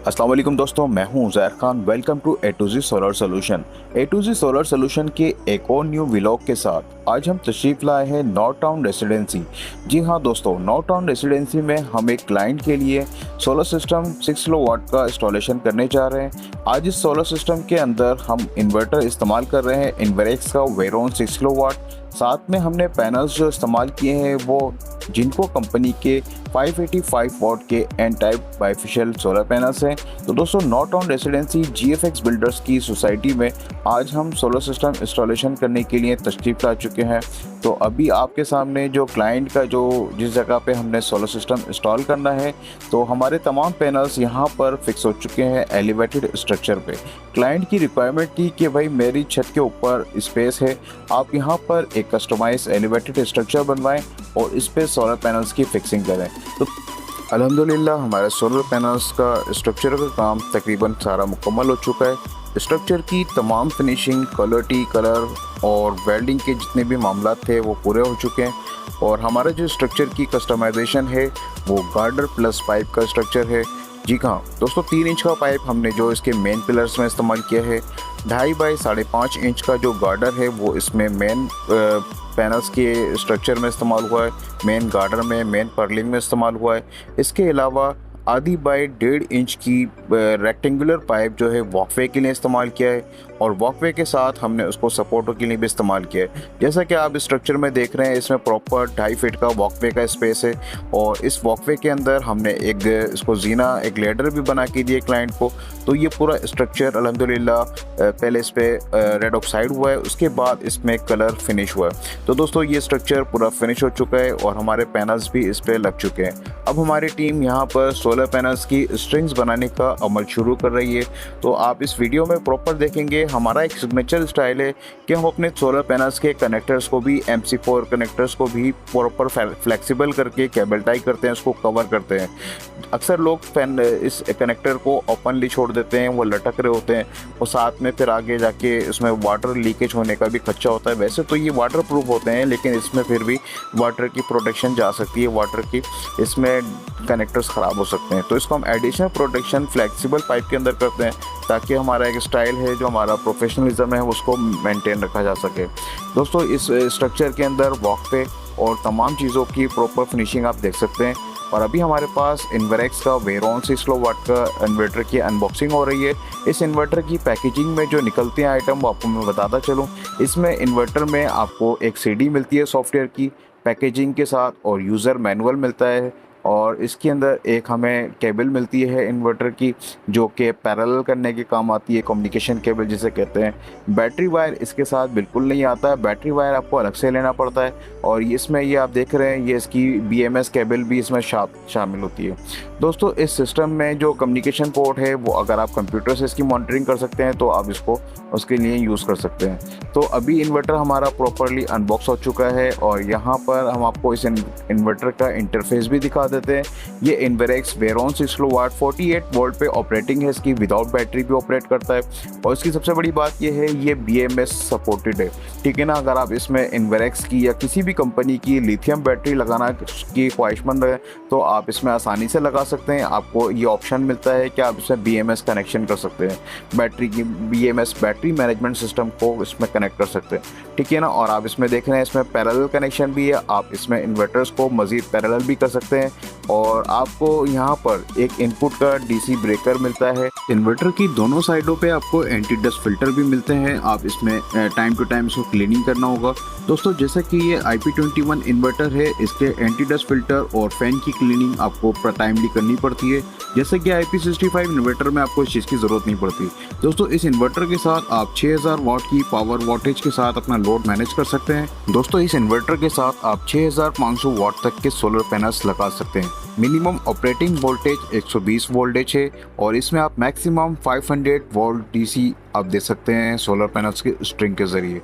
अस्सलाम वालेकुम दोस्तों, मैं हूं Zair Khan. Welcome to A to Z solar solution. A to Z solar solution के एक और न्यू व्लॉग के साथ आज हम तशरीफ़ लाए हैं नॉर्थ टाउन रेसिडेंसी। जी हां दोस्तों, नॉर्थ टाउन रेसिडेंसी में हम एक क्लाइंट के लिए सोलर सिस्टम 6 किलोवाट का इंस्टॉलेशन करने जा रहे हैं। आज इस सोलर सिस्टम के अंदर हम इन्वर्टर इस्तेमाल कर रहे हैं इन्वेरेक्स का वेरोन 6 किलोवाट। साथ में हमने पैनल्स जो इस्तेमाल किए हैं वो जिनको कंपनी के 585 वॉट के N type bifacial solar panels हैं। तो दोस्तों, north town residency GFX builders की सोसाइटी में आज हम सोलर सिस्टम इंस्टॉलेशन करने के लिए तशरीफ ला चुके हैं। तो अभी आपके सामने जो क्लाइंट का जो जिस जगह पे हमने सोलर सिस्टम इंस्टॉल करना है, तो हमारे तमाम पैनल्स यहाँ पर फिक्स हो चुके हैं एलिवेटेड स्ट्रक्चर पे। क्लाइंट की रिक्वायरमेंट थी कि भाई मेरी छत के ऊपर स्पेस है, आप यहाँ पर एक कस्टमाइज एलिवेटेड स्ट्रक्चर बनवाएं और इस पे सोलर पैनल्स की फिक्सिंग करें। तो अल्हम्दुलिल्लाह हमारे सोलर पैनल्स का स्ट्रक्चर का काम तकरीबन सारा मुकम्मल हो चुका है। स्ट्रक्चर की तमाम फिनिशिंग, क्वालिटी, कलर और वेल्डिंग के जितने भी मामला थे वो पूरे हो चुके हैं। और हमारा जो स्ट्रक्चर की कस्टमाइजेशन है वो गार्डर प्लस पाइप का स्ट्रक्चर है। जी हाँ दोस्तों, 3 इंच का पाइप हमने जो इसके मेन पिलर्स में इस्तेमाल किया है। 2.5 बाई 5.5 इंच का जो गार्डर है वो इसमें मेन पैनल्स के स्ट्रक्चर में इस्तेमाल हुआ है, मेन गार्डर में, मेन पर्लिंग में इस्तेमाल हुआ है। इसके अलावा 1.5 बाई 1.5 इंच की रेक्टेंगुलर पाइप जो है वॉकवे के लिए इस्तेमाल किया है और वॉकवे के साथ हमने उसको सपोर्टों के लिए भी इस्तेमाल किया है। जैसा कि आप स्ट्रक्चर में देख रहे हैं, इसमें प्रॉपर 2.5 फीट का वॉकवे का स्पेस है और इस वॉकवे के अंदर हमने एक इसको जीना एक लेडर भी बना के दिए क्लाइंट को। तो ये पूरा स्ट्रक्चर अल्हम्दुलिल्लाह पहले इस पर रेड ऑक्साइड हुआ है, उसके बाद इसमें कलर फिनिश हुआ है। तो दोस्तों, ये स्ट्रक्चर पूरा फिनिश हो चुका है और हमारे पैनल्स भी इस पर लग चुके हैं। अब हमारी टीम यहाँ पर सोलर पैनल्स की स्ट्रिंग्स बनाने का अमल शुरू कर रही है। तो आप इस वीडियो में प्रॉपर देखेंगे, हमारा एक सिग्नेचर स्टाइल है कि हम अपने सोलर पैनल्स के कनेक्टर्स को भी MC4 कनेक्टर्स को भी प्रॉपर फ्लेक्सिबल करके केबल टाई करते हैं, उसको कवर करते हैं। अक्सर लोग इस कनेक्टर को ओपनली छोड़ देते हैं, वो लटक रहे होते हैं और साथ में फिर आगे जाके इसमें वाटर लीकेज होने का भी खदशा होता है। वैसे तो ये वाटर प्रूफ होते हैं, लेकिन इसमें फिर भी वाटर की प्रोटेक्शन जा सकती है, वाटर की इसमें कनेक्टर्स ख़राब हो सकते हैं। तो इसको हम एडिशनल प्रोटेक्शन फ्लेक्सिबल पाइप के अंदर करते हैं ताकि हमारा एक स्टाइल है, जो हमारा प्रोफेशनलिज्म है, उसको मेंटेन रखा जा सके। दोस्तों, इस स्ट्रक्चर के अंदर वॉकवे और तमाम चीज़ों की प्रॉपर फिनिशिंग आप देख सकते हैं। और अभी हमारे पास इन्वेरेक्स का वेरोन 6 किलोवाट का इन्वर्टर की अनबॉक्सिंग हो रही है। इस इन्वर्टर की पैकेजिंग में जो निकलते हैं आइटम वो आपको मैं बताता चलूँ। इसमें इन्वर्टर में आपको एक CD मिलती है सॉफ्टवेयर की पैकेजिंग के साथ और यूज़र मैनुअल मिलता है और इसके अंदर एक हमें केबल मिलती है इन्वर्टर की, जो कि पैरेलल करने के काम आती है, कम्युनिकेशन केबल जिसे कहते हैं। बैटरी वायर इसके साथ बिल्कुल नहीं आता है, बैटरी वायर आपको अलग से लेना पड़ता है। और इसमें ये आप देख रहे हैं, ये इसकी BMS केबल भी इसमें शामिल होती है। दोस्तों, इस सिस्टम में जो कम्युनिकेशन पोर्ट है वो अगर आप कंप्यूटर से इसकी मॉनिटरिंग कर सकते हैं तो आप इसको उसके लिए यूज़ कर सकते हैं। तो अभी इन्वर्टर हमारा प्रॉपरली अनबॉक्स हो चुका है और यहाँ पर हम आपको इस इन्वर्टर का इंटरफेस भी दिखा देते हैं। ये इन्वेरेक्स वेरोन 6 किलोवाट 48 वोल्ट पे ऑपरेटिंग है, इसकी विदाउट बैटरी भी ऑपरेट करता है। और इसकी सबसे बड़ी बात ये है, ये BMS सपोर्टेड है, ठीक है ना। अगर आप इसमें इन्वेरेक्स की या किसी भी कंपनी की लिथियम बैटरी लगाना की ख्वाहिशमंद है तो आप इसमें आसानी से लगा सकते हैं। आपको ये ऑप्शन मिलता है कि आप इसमें BMS कनेक्शन कर सकते हैं, बैटरी की BMS बैटरी मैनेजमेंट सिस्टम को इसमें कनेक्ट कर सकते हैं, ठीक है ना। और आप इसमें देख रहे हैं, इसमें पैरेलल कनेक्शन भी है, आप इसमें इन्वर्टर्स को मज़ीद पैरेलल भी कर सकते हैं। और आपको यहाँ पर एक इनपुट का DC ब्रेकर मिलता है। इन्वर्टर की दोनों साइडों पे आपको एंटी डस्ट फिल्टर भी मिलते हैं, आप इसमें टाइम टू टाइम इसको क्लीनिंग करना होगा। दोस्तों, जैसा कि ये IP21 इन्वर्टर है, इसके एंटी डस्ट फिल्टर और फैन की क्लीनिंग आपको टाइमली करनी पड़ती है, जैसे कि IP65 इन्वर्टर में आपको इस चीज़ की ज़रूरत नहीं पड़ती। दोस्तों, इस इन्वर्टर के साथ आप 6000 वाट की पावर वोल्टेज के साथ अपना लोड मैनेज कर सकते हैं। दोस्तों, इस इन्वर्टर के साथ आप 6500 वाट तक के सोलर पैनल्स लगा सकते हैं। मिनिमम ऑपरेटिंग वोल्टेज 120 वोल्टेज है और इसमें आप मैक्सिमम 500 वोल्ट DC आप दे सकते हैं सोलर पैनल्स के स्ट्रिंग के ज़रिए।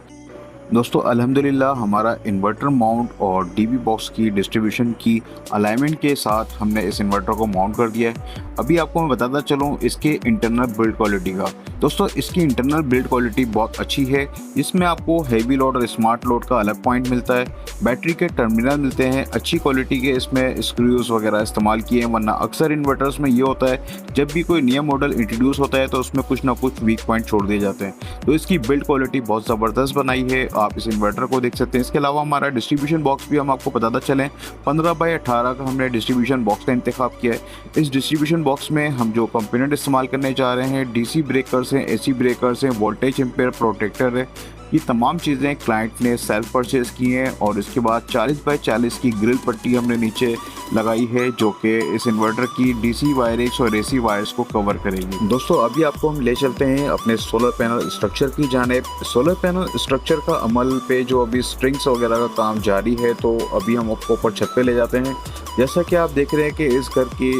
दोस्तों अल्हम्दुलिल्लाह हमारा इन्वर्टर माउंट और डीबी बॉक्स की डिस्ट्रीब्यूशन की अलाइनमेंट के साथ हमने इस इन्वर्टर को माउंट कर दिया है। अभी आपको मैं बताता चलूँ इसके इंटरनल बिल्ड क्वालिटी का। दोस्तों इसकी इंटरनल बिल्ड क्वालिटी बहुत अच्छी है। इसमें आपको हैवी लोड और स्मार्ट लोड का अलग पॉइंट मिलता है, बैटरी के टर्मिनल मिलते हैं, अच्छी क्वालिटी के इसमें स्क्रूज वगैरह इस्तेमाल किए हैं। वरना अक्सर इन्वर्टर्स में ये होता है जब भी कोई नया मॉडल इंट्रोड्यूस होता है तो उसमें कुछ ना कुछ वीक पॉइंट छोड़ दिए जाते हैं। तो इसकी बिल्ड क्वालिटी बहुत ज़बरदस्त बनाई है, आप इस इन्वर्टर को देख सकते हैं। इसके अलावा हमारा डिस्ट्रीब्यूशन बॉक्स भी हम आपको बताता चलें, 15x18 का हमने डिस्ट्रीब्यूशन बॉक्स का इंतखाब किया है। इस डिस्ट्रीब्यूशन बॉक्स में हम जो कंपोनेंट इस्तेमाल करने जा रहे हैं, डीसी ब्रेकर्स हैं, एसी ब्रेकर्स हैं, वोल्टेज एम्पेयर प्रोटेक्टर है, ये तमाम चीज़ें क्लाइंट ने सेल्फ परचेज़ की हैं। और इसके बाद 40x40 की ग्रिल पट्टी हमने नीचे लगाई है जो कि इस इन्वर्टर की डीसी वायरिंग्स और एसी वायर्स को कवर करेगी। दोस्तों अभी आपको हम ले चलते हैं अपने सोलर पैनल स्ट्रक्चर की जानिब। सोलर पैनल स्ट्रक्चर का अमल पे जो अभी स्ट्रिंग्स वगैरह का काम जारी है, तो अभी हम आपको ऊपर छत पे ले जाते हैं। जैसा कि आप देख रहे हैं कि इस घर की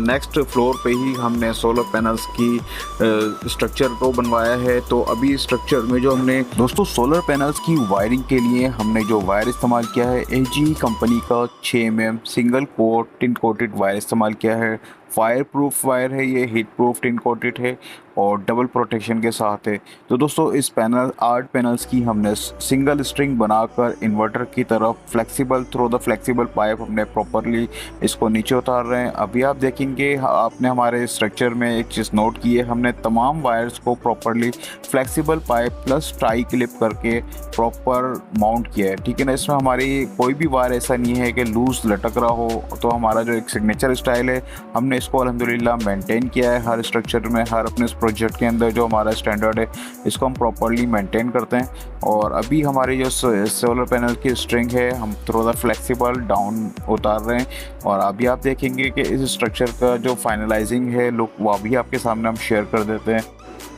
नेक्स्ट फ्लोर पे ही हमने सोलर पैनल्स की स्ट्रक्चर को बनवाया है। तो अभी स्ट्रक्चर में जो हमने दोस्तों सोलर पैनल्स की वायरिंग के लिए हमने जो वायर इस्तेमाल किया है, एजी कंपनी का 6 mm single quote tin coated wire इस्तेमाल किया है। फायर प्रूफ वायर है, ये हीट प्रूफ टिन कोटेड है और डबल प्रोटेक्शन के साथ है। तो दोस्तों इस पैनल 8 पैनल्स की हमने सिंगल स्ट्रिंग बनाकर इन्वर्टर की तरफ flexible through the flexible pipe हमने प्रॉपरली इसको नीचे उतार रहे हैं। अभी आप देखेंगे आपने हमारे स्ट्रक्चर में एक चीज़ नोट की है, हमने तमाम वायर्स को properly flexible pipe plus tie clip करके प्रॉपर माउंट किया है। ठीक है ना, इसमें हमारी कोई भी वायर ऐसा नहीं है कि लूज लटक रहा हो। तो हमारा जो एक सिग्नेचर स्टाइल है हमने इसको अल्हम्दुलिल्लाह मेंटेन किया है। हर स्ट्रक्चर में, हर अपने प्रोजेक्ट के अंदर जो हमारा स्टैंडर्ड है इसको हम प्रॉपरली मेंटेन करते हैं। और अभी हमारी जो सोलर पैनल की स्ट्रिंग है हम थ्रू द फ्लेक्सिबल डाउन उतार रहे हैं। और अभी आप देखेंगे कि इस स्ट्रक्चर का जो फाइनलाइजिंग है लुक वो भी आपके सामने हम शेयर कर देते हैं।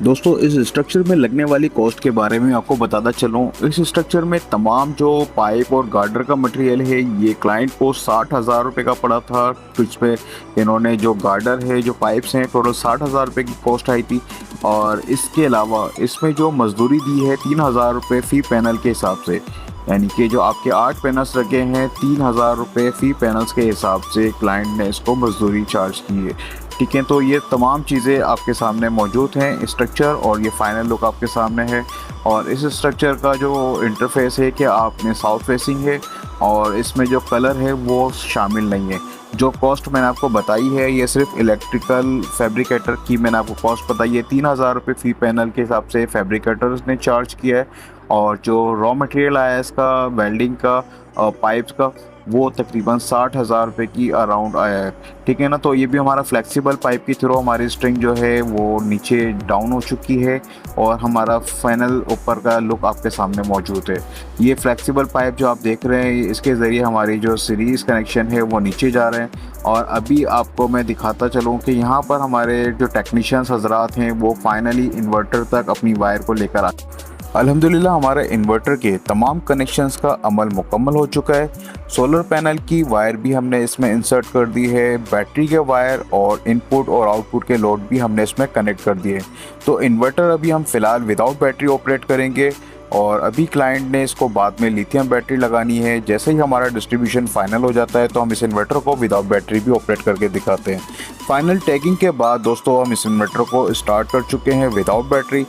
दोस्तों इस स्ट्रक्चर में लगने वाली कॉस्ट के बारे में आपको बताता चलूँ। इस स्ट्रक्चर में तमाम जो पाइप और गार्डर का मटेरियल है ये क्लाइंट को 60,000 रुपये का पड़ा था। कुछ पे इन्होंने जो गार्डर है, जो पाइप्स हैं, टोटल 60,000 रुपये की कॉस्ट आई थी। और इसके अलावा इसमें जो मजदूरी दी है 3,000 रुपये फ़ी पैनल के हिसाब से, यानी कि जो आपके 8 पैनल्स लगे हैं 3,000 रुपये फ़ी पैनल्स के हिसाब से क्लाइंट ने इसको मजदूरी चार्ज की है। ठीक है, तो ये तमाम चीज़ें आपके सामने मौजूद हैं स्ट्रक्चर, और ये फाइनल लुक आपके सामने है। और इस स्ट्रक्चर का जो इंटरफेस है कि आपने साउथ फेसिंग है और इसमें जो कलर है वो शामिल नहीं है। जो कॉस्ट मैंने आपको बताई है ये सिर्फ इलेक्ट्रिकल फैब्रिकेटर की मैंने आपको कॉस्ट बताई है। 3,000 रुपये फ़ी पैनल के हिसाब से फैब्रिकेटर्स ने चार्ज किया है। और जो रॉ मटेरियल आया है इसका वेल्डिंग का पाइप्स का वो तकरीबन 60,000 रुपये की अराउंड आया है। ठीक है ना, तो ये भी हमारा फ्लेक्सिबल पाइप के थ्रू हमारी स्ट्रिंग जो है वो नीचे डाउन हो चुकी है और हमारा फाइनल ऊपर का लुक आपके सामने मौजूद है। ये फ्लेक्सिबल पाइप जो आप देख रहे हैं इसके ज़रिए हमारी जो सीरीज़ कनेक्शन है वो नीचे जा रहे हैं। और अभी आपको मैं दिखाता चलूँ कि यहाँ पर हमारे जो टेक्नीशियंस हजरात हैं वो फाइनली इन्वर्टर तक अपनी वायर को लेकर आते हैं। अल्हम्दुलिल्लाह हमारे इन्वर्टर के तमाम कनेक्शंस का अमल मुकम्मल हो चुका है। सोलर पैनल की वायर भी हमने इसमें इंसर्ट कर दी है, बैटरी के वायर और इनपुट और आउटपुट के लोड भी हमने इसमें कनेक्ट कर दिए। तो इन्वर्टर अभी हम फ़िलहाल विदाउट बैटरी ऑपरेट करेंगे और अभी क्लाइंट ने इसको बाद में लिथियम बैटरी लगानी है। जैसे ही हमारा डिस्ट्रीब्यूशन फाइनल हो जाता है तो हम इस इन्वर्टर को विदाउट बैटरी भी ऑपरेट करके दिखाते हैं। फाइनल टैगिंग के बाद दोस्तों हम इस इन्वर्टर को स्टार्ट कर चुके हैं विदाउट बैटरी।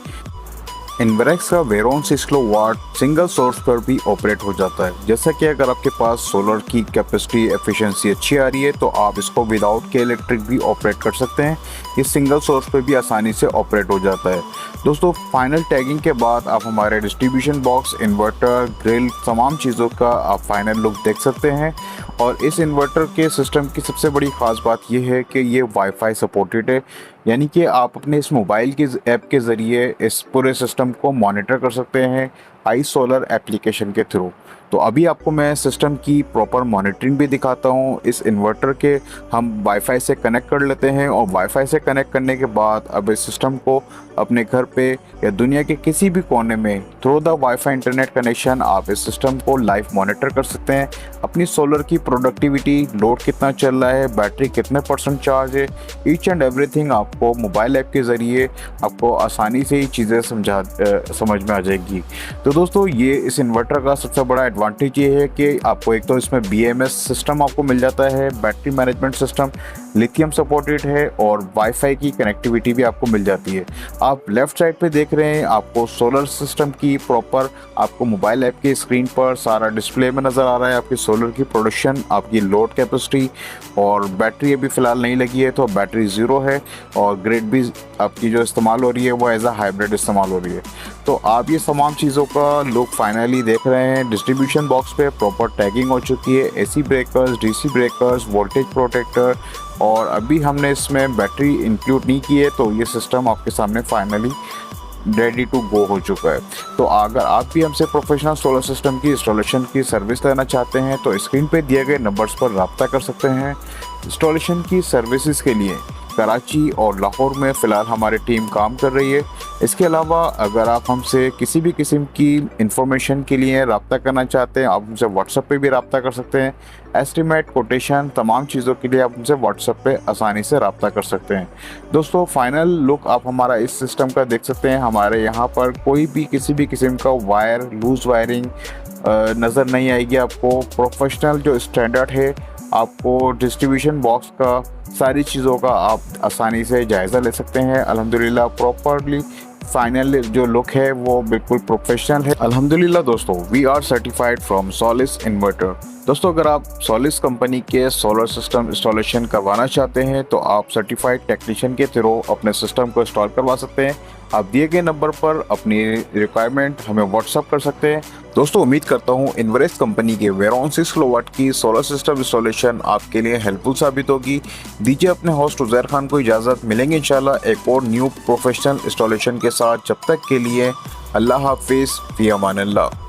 इन्वेरेक्स का वेरोन 6 किलोवाट सिंगल सोर्स पर भी ऑपरेट हो जाता है। जैसा कि अगर आपके पास सोलर की कैपेसिटी एफिशिएंसी अच्छी आ रही है तो आप इसको विदाउट के इलेक्ट्रिक भी ऑपरेट कर सकते हैं। ये सिंगल सोर्स पर भी आसानी से ऑपरेट हो जाता है। दोस्तों फाइनल टैगिंग के बाद आप हमारे डिस्ट्रीब्यूशन बॉक्स, इन्वर्टर, ग्रिल तमाम चीज़ों का आप फाइनल लुक देख सकते हैं। और इस इन्वर्टर के सिस्टम की सबसे बड़ी ख़ास बात यह है कि ये वाईफाई सपोर्टेड है, यानी कि आप अपने इस मोबाइल की ऐप के ज़रिए इस पूरे सिस्टम को मॉनिटर कर सकते हैं आई सोलर एप्लीकेशन के थ्रू। तो अभी आपको मैं सिस्टम की प्रॉपर मॉनिटरिंग भी दिखाता हूँ। इस इन्वर्टर के हम वाईफाई से कनेक्ट कर लेते हैं और वाईफाई से कनेक्ट करने के बाद अब इस सिस्टम को अपने घर पे या दुनिया के किसी भी कोने में through the wifi internet connection आप इस सिस्टम को लाइव मॉनिटर कर सकते हैं। अपनी सोलर की प्रोडक्टिविटी, लोड कितना चल रहा है, बैटरी कितने % चार्ज है, ईच एंड एवरीथिंग आपको मोबाइल ऐप के ज़रिए आपको आसानी से ही चीज़ें समझ में आ जाएगी। तो दोस्तों ये इस इन्वर्टर का सबसे बड़ा एडवांटेज ये है कि आपको एक तो इसमें BMS सिस्टम आपको मिल जाता है, battery management system lithium supported है और वाईफाई की कनेक्टिविटी भी आपको मिल जाती है। आप लेफ्ट साइड पे देख रहे हैं आपको सोलर सिस्टम की प्रॉपर आपको मोबाइल ऐप की स्क्रीन पर सारा डिस्प्ले में नज़र आ रहा है। आपकी सोलर की प्रोडक्शन, आपकी लोड कैपेसिटी और बैटरी अभी फ़िलहाल नहीं लगी है तो बैटरी ज़ीरो है और ग्रिड भी आपकी जो इस्तेमाल हो रही है वो एज अ हाइब्रिड इस्तेमाल हो रही है। तो आप ये तमाम चीज़ों का लुक फाइनली देख रहे हैं। डिस्ट्रीब्यूशन बॉक्स पे प्रॉपर टैगिंग हो चुकी है, AC breakers, DC breakers, voltage protector और अभी हमने इसमें बैटरी इंक्लूड नहीं की है तो ये सिस्टम आपके सामने फाइनली रेडी टू गो हो चुका है। तो अगर आप भी हमसे प्रोफेशनल सोलर सिस्टम की इंस्टॉलेशन की सर्विस लेना चाहते हैं तो स्क्रीन पे दिए गए नंबर्स पर रब्ता कर सकते हैं। इंस्टॉलेशन की सर्विसेज के लिए कराची और लाहौर में फ़िलहाल हमारी टीम काम कर रही है। इसके अलावा अगर आप हमसे किसी भी किस्म की इंफॉर्मेशन के लिए रब्ता करना चाहते हैं आप हमसे व्हाट्सएप पे भी रब्ता कर सकते हैं। एस्टीमेट, कोटेशन, तमाम चीज़ों के लिए आप हमसे व्हाट्सएप पे आसानी से रब्ता कर सकते हैं। दोस्तों फाइनल लुक आप हमारा इस सिस्टम का देख सकते हैं। हमारे यहाँ पर कोई भी किसी भी किस्म का वायर, लूज़ वायरिंग नज़र नहीं आएगी आपको। प्रोफेशनल जो स्टैंडर्ड है आपको डिस्ट्रीब्यूशन बॉक्स का सारी चीज़ों का आप आसानी से जायज़ा ले सकते हैं। अल्हम्दुलिल्लाह प्रॉपरली फाइनल जो लुक है वो बिल्कुल प्रोफेशनल है। अल्हम्दुलिल्लाह दोस्तों we are certified from Solis inverter. दोस्तों अगर आप सोलिस कंपनी के सोलर सिस्टम इंस्टॉलेशन करवाना चाहते हैं तो आप सर्टिफाइड टेक्नीशियन के थ्रू अपने सिस्टम को इंस्टॉल करवा सकते हैं। आप दिए गए नंबर पर अपनी रिक्वायरमेंट हमें व्हाट्सअप कर सकते हैं। दोस्तों उम्मीद करता हूँ इन्वरेस्ट कंपनी के वेरॉन 6 किलोवाट की सोलर सिस्टम इंस्टॉलेशन आपके लिए हेल्पफुल साबित होगी। दीजिए अपने होस्ट उज़ैर खान को इजाज़त। मिलेंगे इंशाल्लाह एक और न्यू प्रोफेशनल इंस्टॉलेशन के साथ। जब तक के लिए अल्लाह हाफिज़, फ़ी अमान अल्लाह।